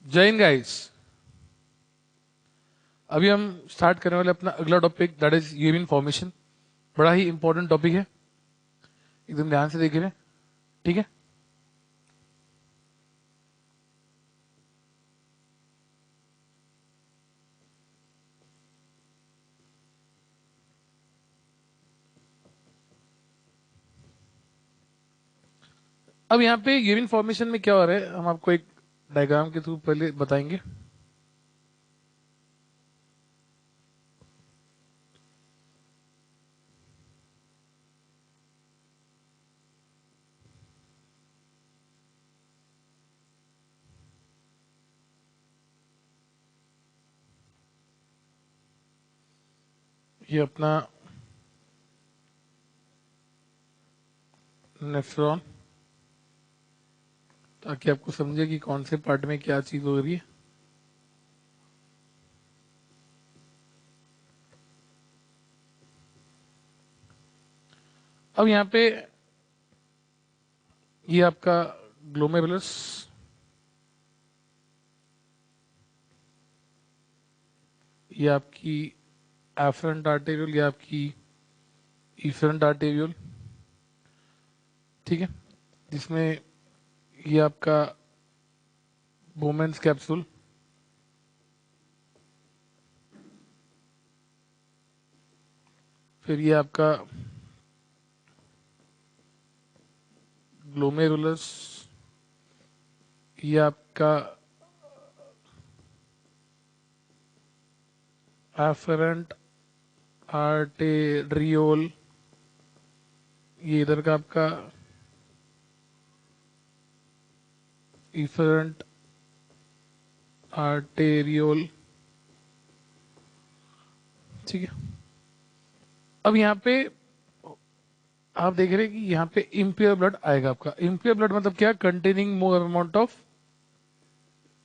जय हिंद गाइस। अभी हम स्टार्ट करने वाले अपना अगला topic that is urine formation. बड़ा ही इंपॉर्टेंट टॉपिक है, एकदम ध्यान से देखिए, ठीक है। अब यहाँ पे यूरिन फॉर्मेशन में क्या हो रहा है हम आपको एक डायग्राम के थ्रू पहले बताएंगे। ये अपना नेफ्रॉन, ताकि आपको समझे कि कौन से पार्ट में क्या चीज हो रही है। अब यहाँ पे ये आपका ग्लोमेरुलस, ये आपकी एफरेंट आर्टेरियल, ये आपकी इफरेंट आर्टेरियल, ठीक है, जिसमें ये आपका बोमेंस कैप्सूल, फिर ये आपका ग्लोमेरुलस, ये आपका एफरेंट आर्टेरियोल, ये इधर का आपका इफरेंट आर्टेरियोल, ठीक है। अब यहाँ पे आप देख रहे हैं कि यहाँ पे इम्प्योर ब्लड आएगा। आपका इम्प्योर ब्लड मतलब क्या? Containing more amount of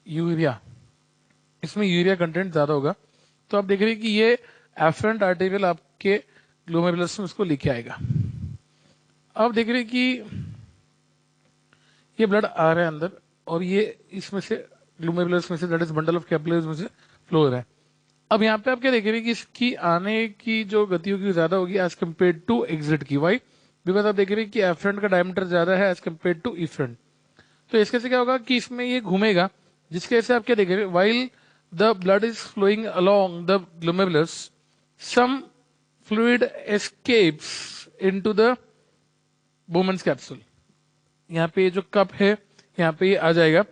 urea, इसमें यूरिया कंटेंट ज्यादा होगा। तो आप देख रहे हैं कि ये एफरेंट आर्टेरियल आपके ग्लोमेरुलस में उसको लेके आएगा। अब देख रहे हैं कि ये ब्लड आ रहा है अंदर, और ये इसमें से ग्लोमेरुलस में से, that is bundle of capillaries में से फ्लो हो रहा है। अब यहाँ पे आप क्या देख रहे हैं कि इसकी आने की जो गति होगी ज्यादा होगी एज कम्पेयर टू एग्जिट की। वाई? बिकॉज आप देख रहे हैं कि एफरेंट का डायमीटर ज्यादा है एज कम्पेयर टू इफरेंट। तो इसके से क्या होगा कि इसमें ये घूमेगा, जिसके वजह से आप क्या देख रहे हैं, while the blood is flowing along the glomerulus, some fluid escapes into the Bowman's capsule. यहाँ पे ये जो कप है यहाँ पे ये आ जाएगा,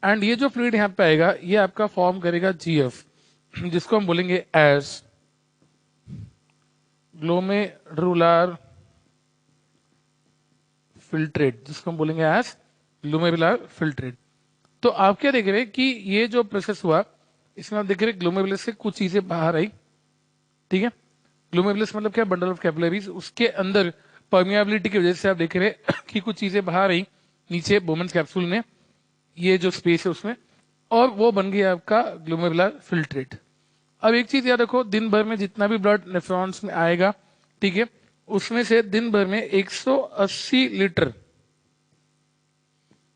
एंड ये जो फ्लूइड यहाँ पे आएगा ये आपका फॉर्म करेगा जीएफ, जिसको हम बोलेंगे एज ग्लोमेरुलर फिल्ट्रेट, जिसको हम बोलेंगे एज ग्लोमेरुलर फिल्ट्रेट। तो आप क्या देख रहे हैं कि ये जो प्रोसेस हुआ, इसमें आप देख रहे हैं ग्लोमेरुलस से कुछ चीजें बाहर आई, ठीक है। ग्लोमेरुलस मतलब क्या? Bundle of capillaries. उसके अंदर परमियाबिलिटी की वजह से आप देख रहे हैं कि कुछ चीजें बाहर आई नीचे बोमेंस कैप्सूल में, ये जो स्पेस है उसमें, और वो बन गया आपका ग्लोमेरुलर फिल्ट्रेट। अब एक चीज याद रखो, दिन भर में जितना भी ब्लड नेफ्रॉन्स में आएगा, ठीक है, उसमें से दिन भर में 180 लीटर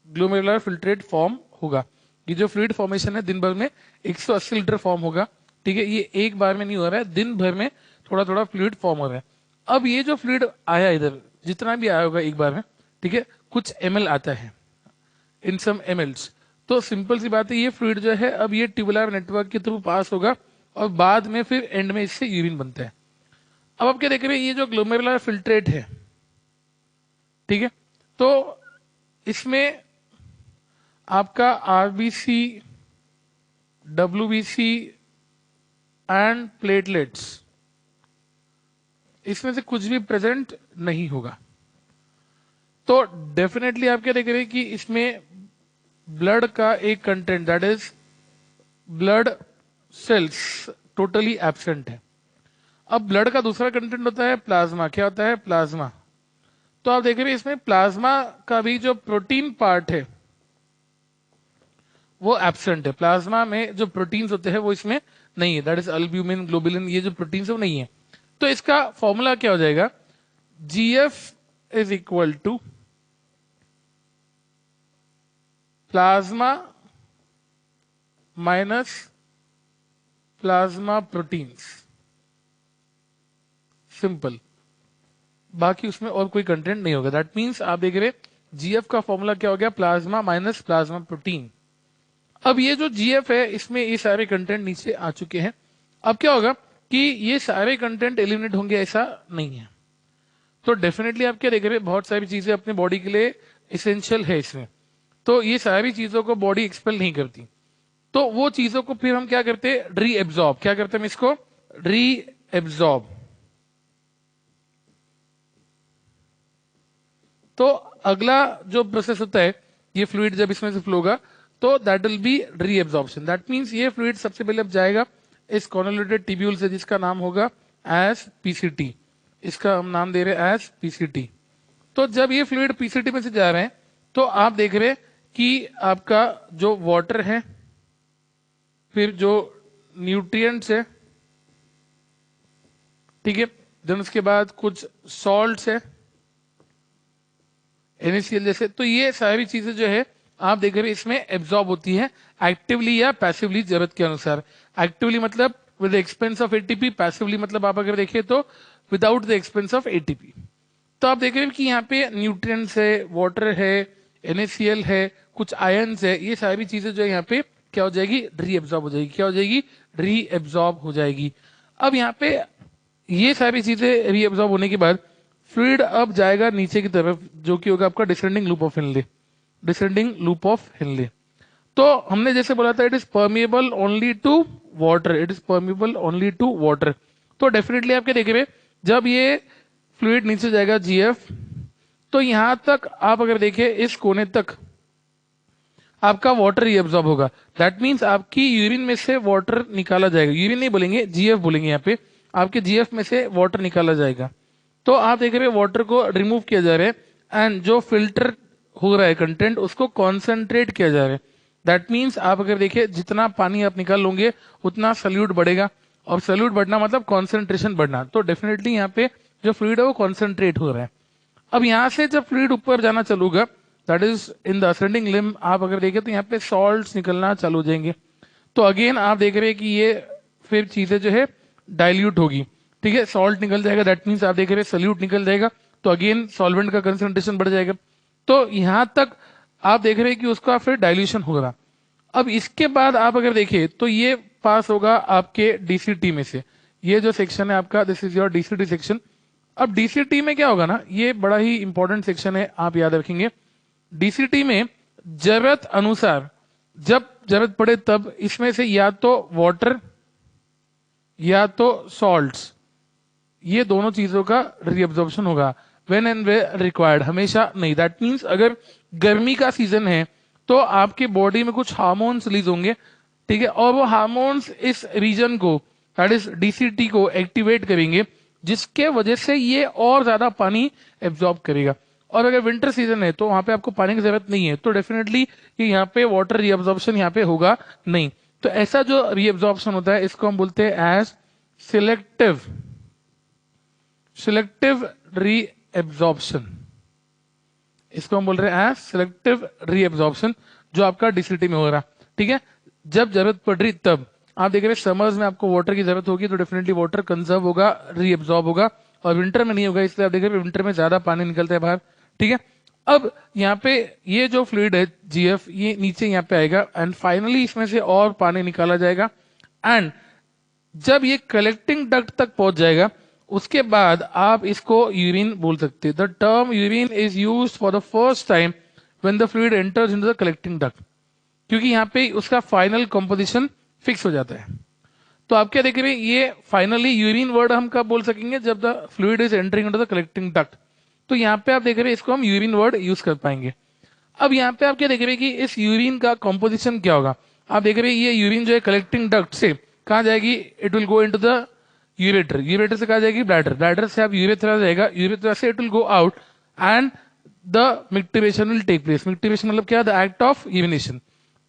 ग्लोमेरुलर फिल्ट्रेट फॉर्म होगा। ये जो फ्लूइड फॉर्मेशन है दिन भर में 180 लीटर फॉर्म होगा, ठीक है। ये एक बार में नहीं हो रहा है, दिन भर में थोड़ा थोड़ा फ्लूइड फॉर्म हो रहा है। अब ये जो फ्लूइड आया इधर, जितना भी आया होगा एक बार में, ठीक है, कुछ एमएल आता है, इन सम एमएल्स। तो सिंपल सी बात है, ये फ्लूइड जो है अब ये ट्यूबुलर नेटवर्क के थ्रू पास होगा, और बाद में फिर एंड में इससे यूरिन बनता है। अब आप क्या देख रहे हैं, ये जो ग्लोमेरुलर फिल्ट्रेट है, ठीक है, तो इसमें आपका आरबीसी, डब्ल्यूबीसी एंड प्लेटलेट्स, इसमें से कुछ भी प्रेजेंट नहीं होगा। तो डेफिनेटली आप क्या देख रहे हैं कि इसमें ब्लड का एक content, that is blood cells, totally absent है। अब ब्लड का दूसरा कंटेंट होता है प्लाज्मा। क्या होता है? प्लाज्मा। तो आप देख रहे हैं इसमें प्लाज्मा का भी जो प्रोटीन पार्ट है वो एब्सेंट है। प्लाज्मा में जो प्रोटीन्स होते हैं वो इसमें नहीं है, दैट इज अल्ब्यूमिन, ग्लोबुलिन, ये जो प्रोटीन्स है वो नहीं है। तो इसका फॉर्मूला क्या हो जाएगा? GF is equal to plasma minus plasma proteins, simple. बाकी उसमें और कोई कंटेंट नहीं होगा। दैट मीन्स आप देख रहे जीएफ का फॉर्मूला क्या हो गया, प्लाज्मा माइनस प्लाज्मा प्रोटीन। अब ये जो जीएफ है इसमें ये सारे कंटेंट नीचे आ चुके हैं। अब क्या होगा कि ये सारे कंटेंट एलिमिनेट होंगे ऐसा नहीं है। तो डेफिनेटली आप क्या देख रहे हैं, बहुत सारी चीजें अपने बॉडी के लिए इसेंशियल है इसमें, तो ये सारी चीजों को बॉडी एक्सपेल नहीं करती। तो वो चीजों को फिर हम क्या करते हैं, री एब्जॉर्ब। क्या करते हैं हम इसको, री एब्जॉर्ब। तो अगला जो प्रोसेस होता है, ये फ्लूइड जब इसमें से फ्लो होगा तो दैट विल बी री एब्जॉर्प्शन। दैट मींस ये फ्लूइड सबसे पहले अब जाएगा इस कॉन्वोल्यूटेड टिब्यूल से, जिसका नाम होगा एज पीसीटी। इसका हम नाम दे रहे हैं एज पीसीटी। तो जब ये फ्लूइड पीसीटी में से जा रहे हैं तो आप देख रहे हैं कि आपका जो वाटर है, फिर जो न्यूट्रिएंट्स है, ठीक है, देन उसके बाद कुछ सॉल्ट्स है, NaCl जैसे, तो ये सारी चीजें जो है आप देख रहे हैं इसमें एब्जॉर्ब होती है एक्टिवली या पैसिवली जरूरत के अनुसार। एक्टिवली मतलब with the expense of ATP, passively मतलब आप अगर देखें तो without the expense of ATP. तो आप देख रहे हैं कि यहाँ पे न्यूट्रिएंट्स है, वाटर है, NaCl है, कुछ आयन्स है, ये सारी चीजें जो है यहाँ पे क्या हो जाएगी, री एब्जॉर्ब हो जाएगी। क्या हो जाएगी, री एब्जॉर्ब हो जाएगी। अब यहाँ पे ये सारी चीजें री एब्जॉर्ब होने के बाद फ्लूइड अब जाएगा नीचे की तरफ, जो कि होगा आपका descending loop of Henle. Descending loop of Henle, तो हमने जैसे बोला था it is permeable only to water, it is permeable only to water. तो डेफिनेटली आप क्या देख रहे हैं, जब ये फ्लूइड नीचे जाएगा जीएफ, तो यहां तक आप अगर देखें इस कोने तक आपका वाटर रीअब्सॉर्ब होगा। दैट मींस आपकी यूरिन में से वाटर निकाला जाएगा, यूरिन नहीं बोलेंगे, जीएफ बोलेंगे यहाँ पे, आपके जीएफ में से वाटर निकाला जाएगा। तो आप देख रहे हैं वाटर को रिमूव किया जा रहा है एंड जो फिल्टर हो रहा है कंटेंट उसको कॉन्सेंट्रेट किया जा रहा है। दैट मीन्स आप अगर देखिए जितना पानी आप निकाल लोगे उतना सल्यूट बढ़ेगा, और सल्यूट बढ़ना मतलब कॉन्सेंट्रेशन बढ़ना। तो डेफिनेटली यहाँ पे जो फ्लूइड है वो कॉन्सेंट्रेट हो रहा है। अब यहाँ से जब फ्लूइड ऊपर जाना चालू होगा, that is in the ascending limb, आप अगर देखें तो यहाँ पे सॉल्ट्स निकलना चालू हो जाएंगे। तो अगेन आप देख रहे हैं कि ये फिर चीजें जो है डाइल्यूट होगी, ठीक है, सॉल्ट निकल जाएगा। दैट मीन्स आप देख रहे हैं सल्यूट निकल जाएगा, तो अगेन सॉल्वेंट का कंसंट्रेशन बढ़ जाएगा। तो यहां तक आप देख रहे हैं कि उसका फिर डाइल्यूशन होगा। अब इसके बाद आप अगर देखें तो ये पास होगा आपके डीसीटी में से, ये जो सेक्शन है आपका, this is your DCT section. अब डीसीटी में क्या होगा ना, ये बड़ा ही इंपॉर्टेंट सेक्शन है, आप याद रखेंगे। डीसीटी में जरूरत अनुसार जब जरूरत पड़े तब इसमें से या तो वाटर या तो सॉल्ट्स, ये दोनों चीजों का रीअब्जॉर्प्शन होगा। व्हेन एंड वेयर रिक्वायर्ड, हमेशा नहीं। दैट मींस अगर गर्मी का सीजन है तो आपके बॉडी में कुछ हार्मोन्स रिलीज होंगे, ठीक है, और वो हार्मोन्स इस रीजन को, दैट इज डीसीटी को एक्टिवेट करेंगे, जिसके वजह से ये और ज्यादा पानी एब्जॉर्ब करेगा। और अगर विंटर सीजन है तो वहां पे आपको पानी की जरूरत नहीं है, तो डेफिनेटली यहाँ पे वाटर रीअब्जॉर्प्शन यहाँ पे होगा नहीं। तो ऐसा जो रीअब्जॉर्प्शन होता है इसको हम बोलते हैं एज सिलेक्टिव रीएब्जॉर्प्शन। इसको हम बोल रहे हैं एज सिलेक्टिव रीएब्जॉर्प्शन, जो आपका डीसीटी में हो रहा, ठीक है। जब जरूरत पड़ रही तब आप देख रहे हैं समर्स में आपको वाटर की जरूरत होगी तो डेफिनेटली वाटर कंजर्व होगा, रीएब्जॉर्ब होगा, और विंटर में नहीं होगा, इसलिए आप देख रहे हैं विंटर में ज्यादा पानी निकलता है बाहर, ठीक है। अब यहाँ पे ये जो फ्लूइड है जीएफ, ये नीचे यहाँ पे आएगा एंड फाइनली इसमें से और पानी निकाला जाएगा। एंड जब ये कलेक्टिंग डक्ट तक पहुंच जाएगा उसके बाद आप इसको यूरिन बोल सकते हैं। The term urine is used for the first time when the fluid enters into the collecting duct, क्योंकि यहाँ पे उसका फाइनल कंपोजिशन फिक्स हो जाता है। तो आप क्या देख रहे हैं, ये फाइनली यूरिन वर्ड हम कब बोल सकेंगे, जब the fluid is entering into the collecting duct. तो यहाँ पे आप देख रहे हैं इसको हम यूरिन वर्ड यूज कर पाएंगे। अब यहाँ पे आप क्या देख रहे हैं कि इस यूरिन का कॉम्पोजिशन क्या होगा। आप देख रहे हैं ये यूरिन जो है कलेक्टिंग डक्ट से कहा जाएगी, it will go into the ureter, ureter से कहा जाएगी ब्लैडर, ब्लैडर से आप यूरेथ्रा जाएगा, यूरेथ्रा से it will go out and the micturition will take place. Micturition मतलब क्या, द एक्ट ऑफ यूरिनेशन।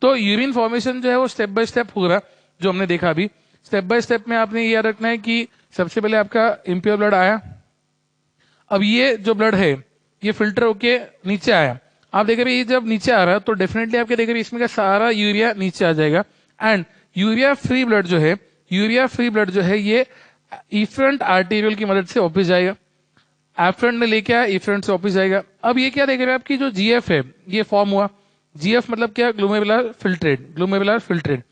तो यूरिन फॉर्मेशन जो है वो स्टेप बाय स्टेप हो रहा, जो हमने देखा अभी। स्टेप बाय स्टेप में आपने ये याद रखना है कि सबसे पहले आपका इम्प्योर ब्लड आया, अब ये जो ब्लड है ये फिल्टर होके नीचे आया। आप देख रहे हैं ये जब नीचे आ रहा है तो डेफिनेटली आप क्या देख रहे हैं, इसमें का सारा यूरिया नीचे आ जाएगा एंड यूरिया फ्री ब्लड जो है ये इफरेंट आर्टेरियल की मदद से वापस जाएगा, एफरेंट ने लेके आया, इफरेंट से वापस जाएगा। अब ये क्या देख रहे हैं आपकी जो जीएफ है ये फॉर्म हुआ। जीएफ मतलब क्या? Glomerular filtrate.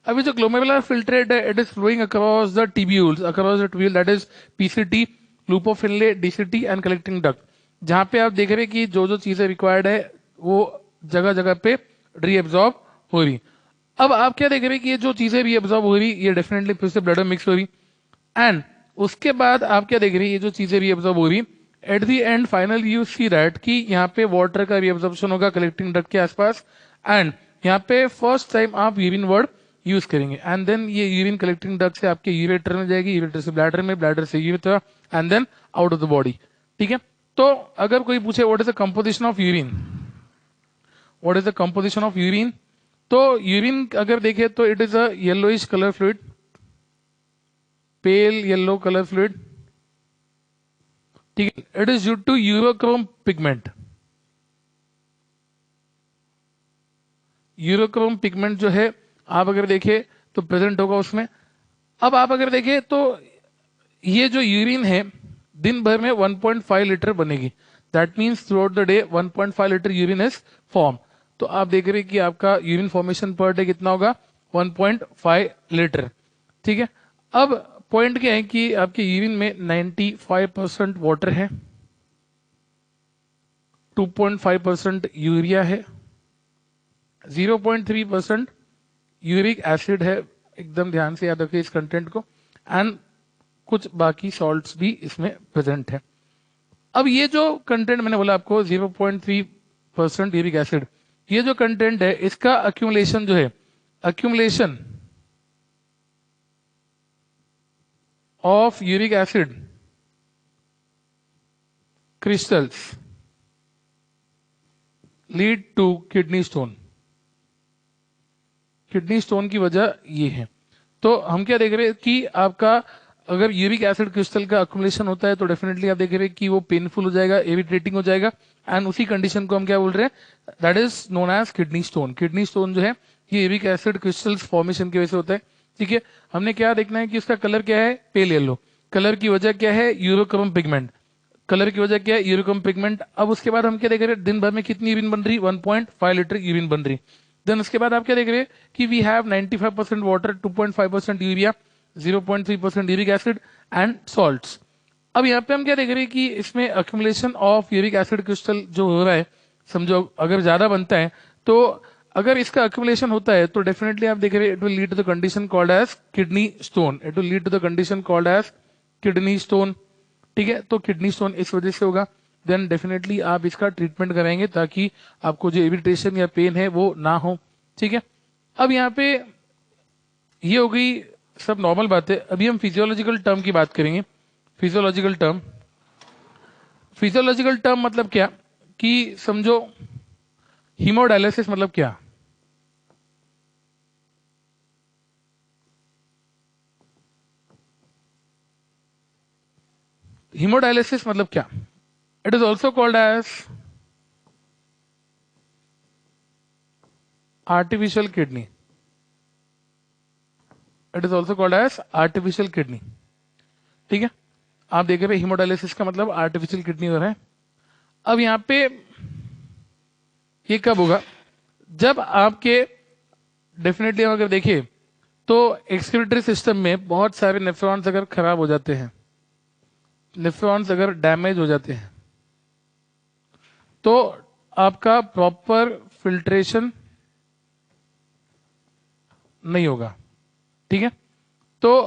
अभी जो ग्लोमेरुलर फिल्ट्रेट है it is flowing across the tubules, that is PCT, loop of Henle, DCT and collecting duct. जहां पे आप देख रहे हैं कि जो जो चीजें रिक्वायर्ड है वो जगह जगह पे रीएब्जॉर्ब हो रही। अब आप क्या देख रहे हैं कि ये जो चीजें रीएब्जॉर्ब हो रही ये डेफिनेटली फिर से ब्लड में मिक्स हो रही, एंड उसके बाद आप क्या देख रहे हैं ये जो चीजें रीएब्जॉर्ब हो रही at the end final you see that कि यहाँ पे वाटर का रीएब्जॉर्प्शन होगा कलेक्टिंग डक्ट के आसपास, एंड यहाँ पे फर्स्ट टाइम आप यूरिन वर्ड यूज करेंगे, एंड देन ये यूरिन कलेक्टिंग डक्ट से आपके यूरेटर में जाएगी, यूरेटर से ब्लैडर में, ब्लैडर से ureter, and then out of the body. ठीक है, तो अगर कोई पूछे what is the composition of urine, what is the composition of urine, तो यूरिन अगर देखे तो it is a yellowish colour fluid, pale yellow colour fluid. ठीक है, it is due to urochrome pigment. Urochrome pigment जो है आप अगर देखें तो प्रेजेंट होगा उसमें। अब आप अगर देखें तो ये जो यूरिन है दिन भर में 1.5 लीटर बनेगी, that means through out the day 1.5 litre urine is form. तो आप देख रहे हैं कि आपका यूरिन फॉर्मेशन पर डे कितना होगा? 1.5 लीटर। ठीक है, अब पॉइंट क्या है कि आपके यूरिन में 95% वाटर है, 2.5% यूरिया है, 0.3% यूरिक एसिड है, एकदम ध्यान से याद रखिए इस कंटेंट को, एंड कुछ बाकी सॉल्ट्स भी इसमें प्रेजेंट है। अब ये जो कंटेंट मैंने बोला आपको 0.3% यूरिक एसिड, ये जो कंटेंट है इसका अक्यूमुलेशन जो है, accumulation of uric acid crystals lead to kidney stone. Kidney stone की वजह ये है। तो हम क्या देख रहे हैं कि आपका अगर यूरिक एसिड क्रिस्टल का अक्यूमुलेशन होता है तो डेफिनेटली आप देख रहे हैं कि वो पेनफुल हो जाएगा, इरिटेटिंग हो जाएगा, एंड उसी कंडीशन को हम क्या बोल रहे हैं? That is known as kidney stone. Kidney stone जो है ये यूरिक एसिड क्रिस्टल्स फॉर्मेशन की वजह से होता है। ठीक है, हमने क्या देखना है कि उसका कलर क्या है? पेल येलो। कलर की वजह क्या है? Urochrome pigment. कलर की वजह क्या है? Urochrome pigment. अब उसके बाद हम क्या देख रहे हैं? दिन भर में कितनी यूरिन बन रही? 1.5 लीटर यूरिन बन रही। देन उसके बाद आप क्या देख रहे हैं कि we have 95% water, 2.5% urea, 0.3% uric acid and salts. अब यहाँ पे हम क्या देख रहे हैं कि इसमें accumulation of uric acid crystal जो हो रहा है, समझो अगर ज्यादा बनता है तो अगर इसका अक्यूमुलेशन होता है तो डेफिनेटली आप देख रहे हैं it will lead to the condition called as kidney stone. It will lead to the condition called as kidney stone. ठीक है, तो किडनी स्टोन इस वजह से होगा। देन डेफिनेटली आप इसका ट्रीटमेंट कराएंगे ताकि आपको जो इरिटेशन या पेन है वो ना हो। ठीक है, अब यहाँ पे ये हो गई सब नॉर्मल बातें। अभी हम फिजियोलॉजिकल टर्म की बात करेंगे। फिजियोलॉजिकल टर्म मतलब क्या कि समझो हीमोडायलिसिस मतलब क्या? हीमोडायलिसिस मतलब क्या? It is also called as artificial kidney. It is also called as artificial kidney. ठीक है, आप देख रहे हैं हीमोडायलिसिस का मतलब आर्टिफिशियल किडनी हो रहा है। अब यहां पे ये कब होगा? जब आपके डेफिनेटली हम अगर देखें तो एक्सक्रीटरी सिस्टम में बहुत सारे नेफ्रॉन्स अगर खराब हो जाते हैं, नेफ्रॉन्स अगर डैमेज हो जाते हैं तो आपका प्रॉपर फिल्ट्रेशन नहीं होगा। ठीक है, तो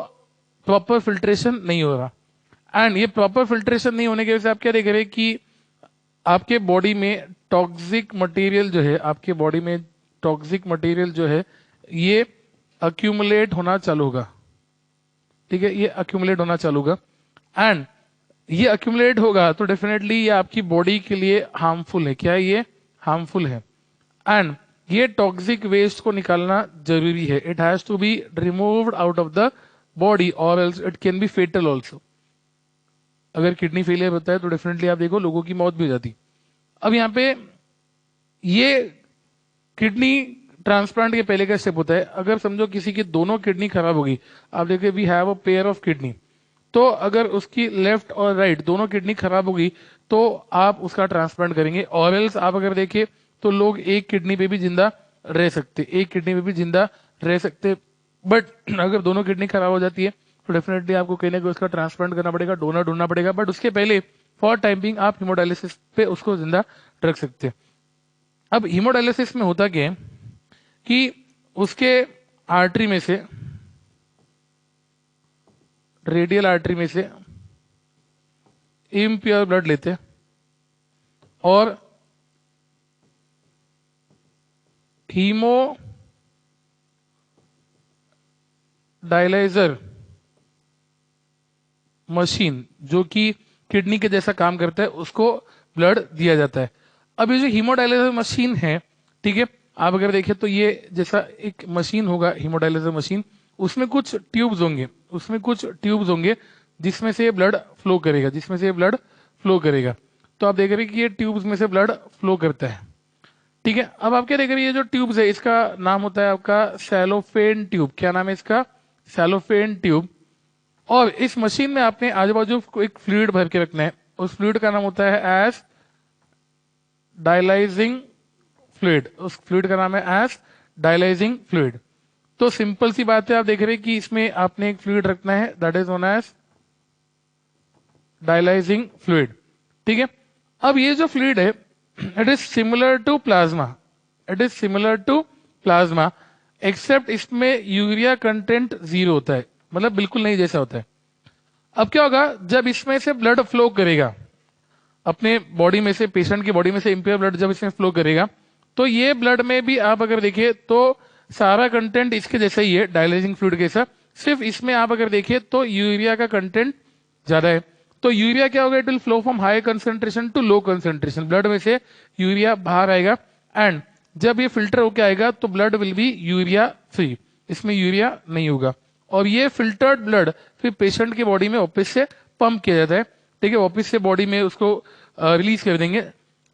प्रॉपर फिल्ट्रेशन नहीं हो रहा, एंड ये प्रॉपर फिल्ट्रेशन नहीं होने की वजह से आप क्या देख रहे हैं कि आपके बॉडी में टॉक्सिक मटेरियल जो है, आपके बॉडी में टॉक्सिक मटेरियल जो है ये अक्यूमुलेट होना चालू होगा। ठीक है, ये अक्यूमुलेट होना चालू होगा, एंड ये अक्यूमुलेट होगा तो डेफिनेटली ये आपकी बॉडी के लिए हार्मफुल है। क्या है ये? हार्मफुल है, एंड ये टॉक्सिक वेस्ट को निकालना जरूरी है। It has to be removed out of the body और else it can be fatal also. अगर किडनी फेलियर होता है तो डेफिनेटली आप देखो लोगों की मौत भी हो जाती। अब यहाँ पे ये किडनी ट्रांसप्लांट के पहले का स्टेप होता है, अगर समझो किसी की दोनों किडनी खराब होगी, आप देखिए we have a pair of kidney, तो अगर उसकी लेफ्ट और राइट दोनों किडनी खराब होगी तो आप उसका ट्रांसप्लांट करेंगे। और एल्स आप अगर देखिए तो लोग एक किडनी पे भी जिंदा रह सकते, एक किडनी पे भी जिंदा रह सकते, बट अगर दोनों किडनी खराब हो जाती है तो डेफिनेटली आपको कहीं ना कहीं उसका ट्रांसप्लांट करना पड़ेगा, डोनर ढूंढना पड़ेगा, बट उसके पहले फॉर टाइमिंग आप हीमोडायलिसिस पे उसको जिंदा रख सकते हैं। अब हीमोडायलिसिस में होता क्या है कि उसके आर्टरी में से, रेडियल आर्टरी में से इम्प्योर ब्लड लेते हैं और हीमो डायलाइजर मशीन जो कि किडनी के जैसा काम करता है उसको ब्लड दिया जाता है। अब ये जो हीमोडायलाइजर मशीन है, ठीक है, आप अगर देखें तो ये जैसा एक मशीन होगा हीमोडायलाइजर मशीन, उसमें कुछ ट्यूब्स होंगे, उसमें कुछ ट्यूब्स होंगे जिसमें से ब्लड फ्लो करेगा, जिसमें से ब्लड फ्लो करेगा। तो आप देख रहे हैं कि ये ट्यूब्स में से ब्लड फ्लो करता है, ठीक है। अब आप क्या देख रहे हैं, ये जो ट्यूब्स है इसका नाम होता है आपका सैलोफेन ट्यूब। क्या नाम है इसका? सैलोफेन ट्यूब। और इस मशीन में आपने आजू बाजू एक फ्लूइड भर के रखना है, उस फ्लूइड का नाम होता है एज डायलाइजिंग फ्लूइड, उस फ्लूइड का नाम है एज डायलाइजिंग फ्लूइड। तो सिंपल सी बात है, आप देख रहे हैं कि इसमें आपने एक फ्लूइड रखना है, that is known as dialysing fluid, ठीक है। अब ये जो फ्लूइड है it is similar to plasma, it is similar to plasma except इसमें यूरिया कंटेंट 0 होता है, मतलब बिल्कुल नहीं जैसा होता है। अब क्या होगा, जब इसमें से ब्लड फ्लो करेगा अपने बॉडी में से, पेशेंट की बॉडी में से इम्प्योर ब्लड जब इसमें फ्लो करेगा, तो ये ब्लड में भी आप अगर देखिए तो सारा कंटेंट इसके जैसा ही है, डायलाइजिंग फ्लूइड के जैसा, सिर्फ इसमें आप अगर देखिए तो यूरिया का कंटेंट ज्यादा है। तो यूरिया क्या होगा, it will flow from high concentration to low concentration, blood में से यूरिया बाहर आएगा, एंड जब ये फिल्टर होकर आएगा तो blood will be urea free, इसमें यूरिया नहीं होगा। और ये फिल्टर्ड ब्लड फिर पेशेंट की बॉडी में वापस से पंप किया जाता है, ठीक है, वापस से बॉडी में उसको रिलीज कर देंगे।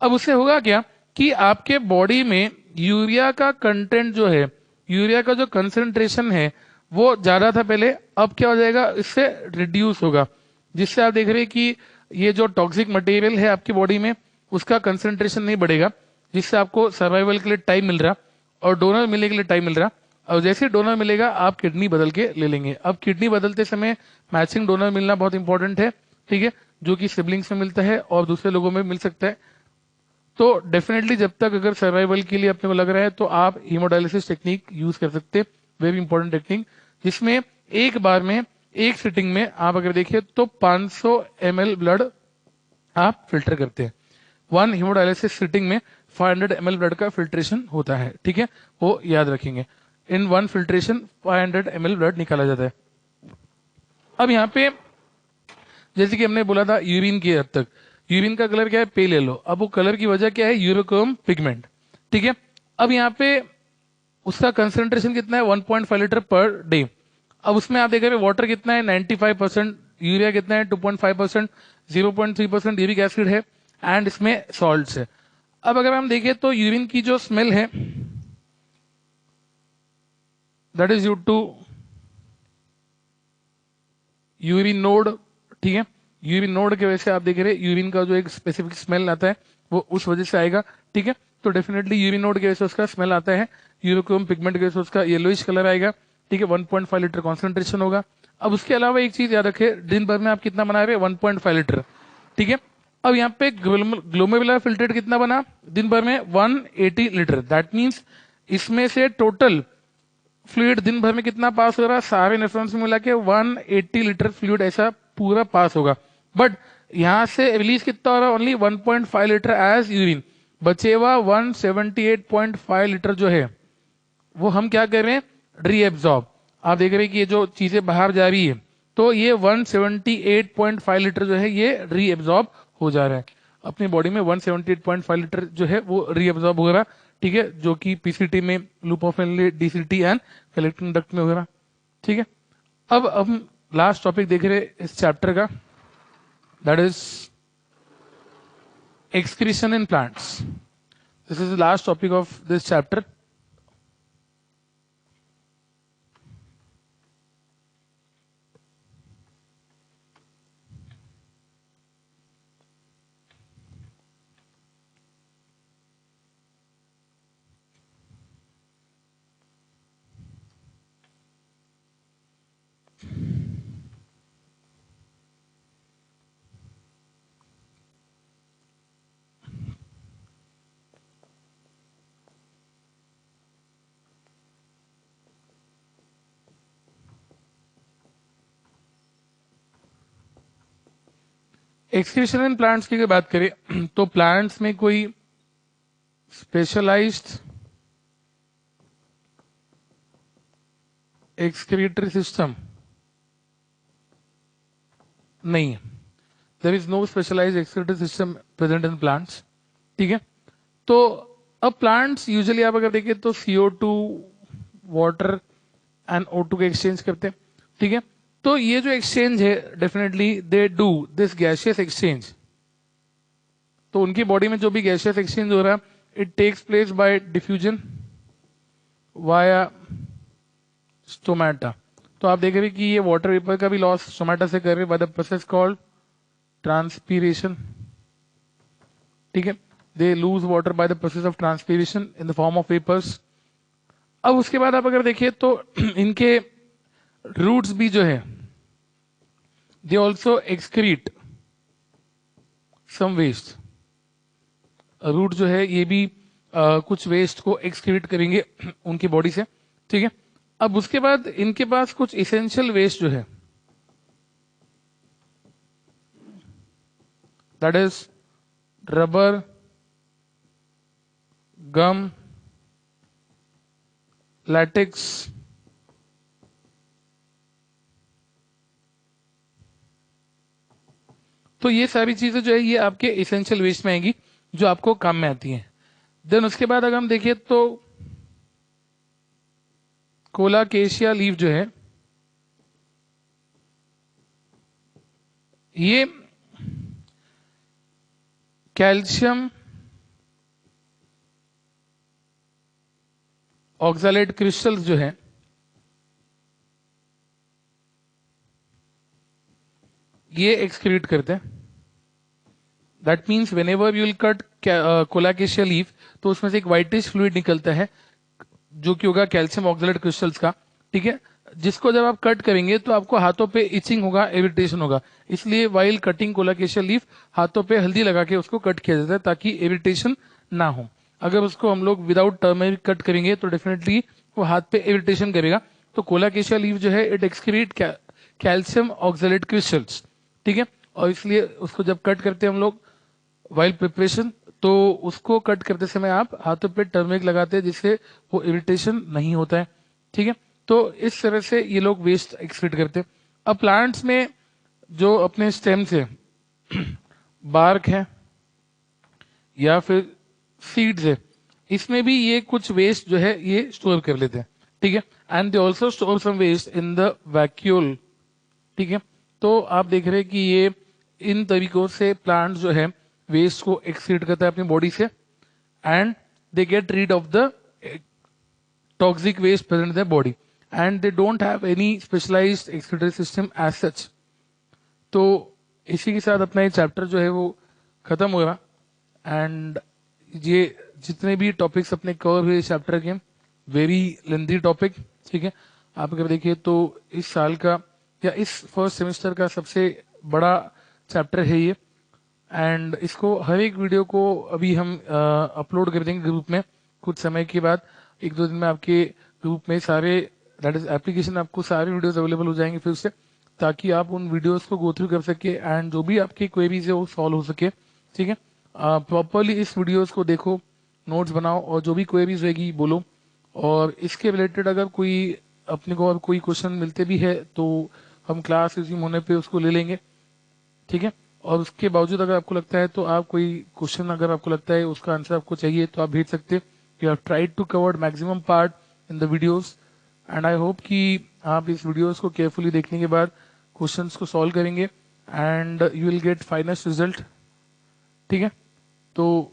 अब उससे होगा क्या कि आपके बॉडी में यूरिया का कंटेंट जो है, यूरिया का जो कंसेंट्रेशन है वो ज्यादा था पहले, अब क्या हो जाएगा, इससे रिड्यूस होगा, जिससे आप देख रहे हैं कि ये जो टॉक्सिक मटेरियल है आपकी बॉडी में उसका कंसेंट्रेशन नहीं बढ़ेगा, जिससे आपको सर्वाइवल के लिए टाइम मिल रहा और डोनर मिलने के लिए टाइम मिल रहा। और जैसे डोनर मिलेगा आप किडनी बदल के ले लेंगे। अब किडनी बदलते समय मैचिंग डोनर मिलना बहुत इंपॉर्टेंट है, ठीक है, जो कि सिबलिंग्स में मिलता है और दूसरे लोगों में मिल सकता है। तो डेफिनेटली जब तक अगर सर्वाइवल के लिए अपने को लग रहा है तो आप हीमोडायलिसिस टेक्निक यूज कर सकते हैं, वेरी इंपॉर्टेंट टेक्निक, जिसमें एक बार में एक सिटिंग में आप अगर देखिए तो 500 ml ब्लड आप फिल्टर करते हैं। वन हीमोडायलिसिस सिटिंग में 500 ml ब्लड का फिल्ट्रेशन होता है, ठीक है, वो याद रखेंगे। In one filtration 500 ml blood निकाला जाता है। अब यहाँ पे जैसे कि हमने बोला था यूरिन की हद तक, यूरिन का कलर क्या है, पेल येलो। अब वो कलर की वजह क्या है, यूरोक्रोम पिगमेंट, ठीक है। अब यहाँ पे उसका कंसेंट्रेशन कितना है, 1.5 लीटर पर डे। अब उसमें आप देख रहे हैं वाटर कितना है, 95%, यूरिया कितना है 2.5%, 0.3% यूरिक एसिड है, एंड इसमें सॉल्ट्स है। अब अगर हम देखें तो यूरिन की जो स्मेल है that is due to urinod, ठीक है, यूरिन नोड की वजह से आप देख रहे हैं यूरिन का जो एक स्पेसिफिक स्मेल आता है वो उस वजह से आएगा, ठीक है। तो डेफिनेटली यूरिन नोड की वजह से उसका स्मेल आता है, यूरोक्रोम पिगमेंट की वजह से उसका येलोइश कलर आएगा, ठीक है, 1.5 लीटर कॉन्सेंट्रेशन होगा। अब उसके अलावा एक चीज याद रखे, दिन भर में आप कितना बना रहे हैं, 1.5 लीटर, ठीक है। अब यहाँ पे ग्लोमेरुलर फिल्ट्रेट कितना बना दिन भर में, 180 लीटर, दैट मीन्स इसमें से टोटल फ्लूइड दिन भर में कितना पास हो रहा है, सारे नेफ्रॉन्स में मिला के 180 लीटर फ्लूइड ऐसा पूरा पास होगा। बट यहां से रिलीज कितना हो रहा है, ओनली 1.5 लीटर एज यूरिन, बचे हुआ 178.5 लीटर जो है वो हम क्या कर रहे हैं, रीएब्जॉर्ब। आप देख रहे हैं कि ये जो चीजें बाहर जा रही है तो ये 178.5 लीटर जो है ये रीएब्जॉर्ब हो जा रहा है अपनी बॉडी में, 178.5 लीटर जो है वो रीएब्जॉर्ब हो रहा, ठीक है, जो कि पीसीटी में, loop of DCT and collecting duct में हो रहा, ठीक है। अब हम लास्ट टॉपिक देख रहे हैं इस चैप्टर का, that is excretion in plants. This is the last topic of this chapter. Excretion in plants की अगर बात करें तो प्लांट्स में कोई स्पेशलाइज्ड एक्सक्रीटरी सिस्टम नहीं है। There is no specialised excretory system present in plants. ठीक है, तो अब प्लांट्स यूजुअली आप अगर देखें तो CO2 वाटर एंड O2 के एक्सचेंज करते हैं। ठीक है, तो ये जो एक्सचेंज है definitely they do this gaseous exchange. तो उनकी बॉडी में जो भी गैसियस एक्सचेंज हो रहा है it takes place by diffusion via stomata. तो आप देख रहे हैं कि ये वाटर वेपर का भी लॉस स्टोमेटा से कर रहे हैं by the process called transpiration. ठीक है, they lose water by the process of transpiration in the form of vapours. अब उसके बाद आप अगर देखिए तो इनके रूट्स भी जो है they also excrete some waste. Root जो है ये भी कुछ वेस्ट को एक्सक्रीट करेंगे उनकी बॉडी से। ठीक है, अब उसके बाद इनके पास कुछ इसेंशियल वेस्ट जो है that is rubber, gum, latex, तो ये सारी चीजें जो है ये आपके इसेंशियल वेस्ट में आएंगी जो आपको काम में आती हैं। देन उसके बाद अगर हम देखें तो कोलाकेशिया लीफ जो है ये कैल्शियम ऑक्सलेट क्रिस्टल्स जो है ये एक्सक्रीट करते हैं। That means whenever you will cut colocasia leaf तो उसमें से एक व्हाइटिश फ्लूइड निकलता है जो कि होगा कैल्शियम ऑक्सलेट क्रिस्टल्स का। ठीक है, जिसको जब आप कट करेंगे तो आपको हाथों पे इचिंग होगा, इरिटेशन होगा। इसलिए वाइल कटिंग कोलाकेशिया लीफ हाथों पे हल्दी लगा के उसको कट किया जाता है ताकि इरिटेशन ना हो। अगर उसको हम लोग विदाउट टर्मरिक कट करेंगे तो डेफिनेटली वो हाथ पे इरिटेशन करेगा। तो कोलाकेशिया लीफ जो है it excrete calcium oxalate crystals. ठीक है, और इसलिए उसको जब कट करते हैं हम लोग वाइल प्रिपरेशन तो उसको कट करते समय आप हाथों पे टर्मरिक लगाते हैं जिससे वो इरिटेशन नहीं होता है। ठीक है, तो इस तरह से ये लोग वेस्ट एक्सक्रीट करते हैं। अब प्लांट्स में जो अपने स्टेम से बार्क है या फिर सीड्स है इसमें भी ये कुछ वेस्ट जो है ये स्टोर कर लेते हैं। ठीक है, and they also store some waste in the vacuole. ठीक है, तो आप देख रहे हैं कि ये इन तरीकों से प्लांट जो है वेस्ट को एक्सक्रीट करता है अपनी बॉडी से and they get rid of the toxic waste present in the body and they don't have any specialised excretory system as such. तो इसी के साथ अपना ये चैप्टर जो है वो खत्म हुआ एंड ये जितने भी टॉपिक्स अपने कवर हुए इस चैप्टर के वेरी लेंथी टॉपिक। ठीक है, आप अगर देखिए तो इस साल का या इस फर्स्ट सेमेस्टर का सबसे बड़ा चैप्टर है ये एंड इसको हर एक वीडियो को अभी हम अपलोड कर देंगे ग्रुप में कुछ समय के बाद। 1-2 दिन में आपके ग्रुप में सारे दैट इज एप्लीकेशन आपको सारे वीडियोस अवेलेबल हो जाएंगे फिर से ताकि आप उन वीडियोस को गो थ्रू कर सके एंड जो भी आपकी क्वेरीज है वो सॉल्व हो सके। ठीक है, प्रॉपरली इस वीडियोस को देखो, नोट्स बनाओ और जो भी क्वेरीज रहेगी बोलो। और इसके रिलेटेड अगर कोई अपने को और कोई क्वेश्चन मिलते भी है तो हम क्लास रिज्यूम होने पे उसको ले लेंगे। ठीक है, और उसके बावजूद अगर आपको लगता है तो आप कोई क्वेश्चन अगर आपको लगता है उसका आंसर आपको चाहिए तो आप भेज सकते हैं। You have tried to cover maximum part in the videos and I hope कि आप इस वीडियोस को केयरफुली देखने के बाद क्वेश्चंस को सॉल्व करेंगे and you will get finest result. ठीक है, तो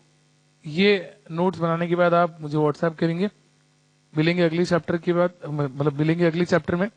ये नोट्स बनाने के बाद आप मुझे व्हाट्सएप करेंगे। मिलेंगे अगले चैप्टर के बाद, मतलब मिलेंगे अगले चैप्टर में।